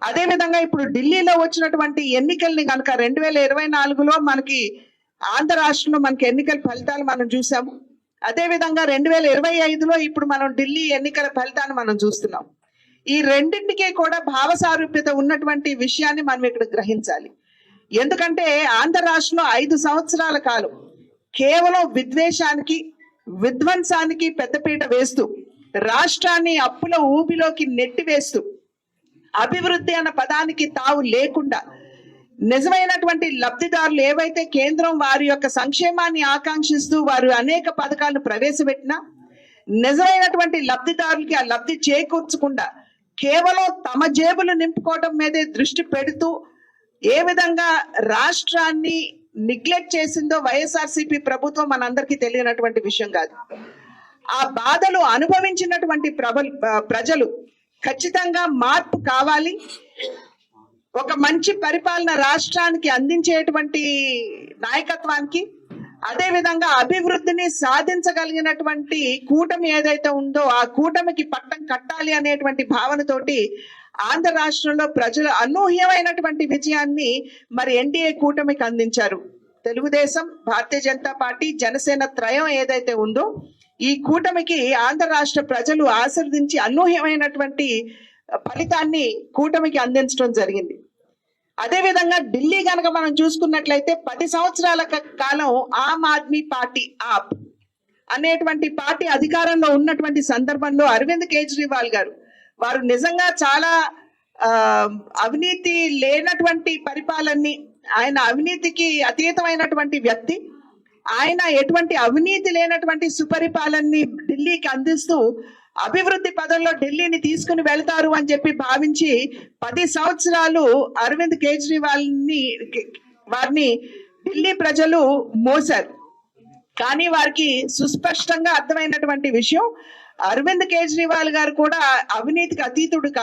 అదే విధంగా ఇప్పుడు ఢిల్లీలో వచ్చినటువంటి ఎన్నికల్ని కనుక 2024లో మనకి ఆంధ్ర రాష్ట్రంలో మనకి ఎన్నికల ఫలితాలు మనం చూసాము. అదే విధంగా 2025లో ఇప్పుడు మనం ఢిల్లీ ఎన్నికల ఫలితాన్ని మనం చూస్తున్నాం. ఈ రెండింటికి కూడా భావ సారూప్యత ఉన్నటువంటి విషయాన్ని మనం ఇక్కడ గ్రహించాలి. ఎందుకంటే ఆంధ్ర రాష్ట్రంలో 5 సంవత్సరాల కాలం కేవలం విద్వేషానికి విధ్వంసానికి పెద్దపీట వేస్తూ రాష్ట్రాన్ని అప్పుల ఊబిలోకి నెట్టివేస్తూ అభివృద్ధి అన్న పదానికి తావు లేకుండా నిజమైనటువంటి లబ్ధిదారులు ఏవైతే కేంద్రం వారి యొక్క సంక్షేమాన్ని ఆకాంక్షిస్తూ వారు అనేక పథకాలను ప్రవేశపెట్టినా నిజమైనటువంటి లబ్ధిదారులకి ఆ లబ్ధి చేకూర్చకుండా కేవలం తమ జేబులు నింపుకోవడం మీదే దృష్టి పెడుతూ ఏ విధంగా రాష్ట్రాన్ని నెగ్లెక్ట్ చేసిందో వైఎస్ఆర్సీపీ ప్రభుత్వం మనందరికీ తెలియనటువంటి విషయం కాదు. ఆ బాధలు అనుభవించినటువంటి ప్రజలు ఖచ్చితంగా మార్పు కావాలి, ఒక మంచి పరిపాలన రాష్ట్రానికి అందించేటువంటి నాయకత్వానికి, అదే విధంగా అభివృద్ధిని సాధించగలిగినటువంటి కూటమి ఏదైతే ఉందో ఆ కూటమికి పట్టం కట్టాలి అనేటువంటి భావనతోటి ఆంధ్ర రాష్ట్రంలో ప్రజలు అనూహ్యమైనటువంటి విజయాన్ని మరి ఎన్డీఏ కూటమికి అందించారు. తెలుగుదేశం, భారతీయ జనతా పార్టీ, జనసేన త్రయం ఏదైతే ఉందో ఈ కూటమికి ఆంధ్ర రాష్ట్ర ప్రజలు ఆశీర్వదించి అనూహ్యమైనటువంటి ఫలితాన్ని కూటమికి అందించడం జరిగింది. అదే విధంగా ఢిల్లీ కనుక మనం చూసుకున్నట్లయితే 10 సంవత్సరాల కాలం ఆమ్ ఆద్మీ పార్టీ ఆప్ అనేటువంటి పార్టీ అధికారంలో ఉన్నటువంటి సందర్భంలో అరవింద్ కేజ్రీవాల్ గారు వారు నిజంగా చాలా అవినీతి లేనటువంటి పరిపాలనని, ఆయన అవినీతికి అతీతమైనటువంటి వ్యక్తి, ఆయన ఎటువంటి అవినీతి లేనటువంటి సుపరిపాలనని ఢిల్లీకి అందిస్తూ అభివృద్ధి పదంలో ఢిల్లీని తీసుకుని వెళ్తారు అని చెప్పి భావించి 10 సంవత్సరాలు అరవింద్ కేజ్రీవాల్ వారిని ఢిల్లీ ప్రజలు మోసారు. కానీ వారికి సుస్పష్టంగా అర్థమైనటువంటి విషయం, అరవింద్ కేజ్రీవాల్ గారు కూడా అవినీతికి అతీతుడు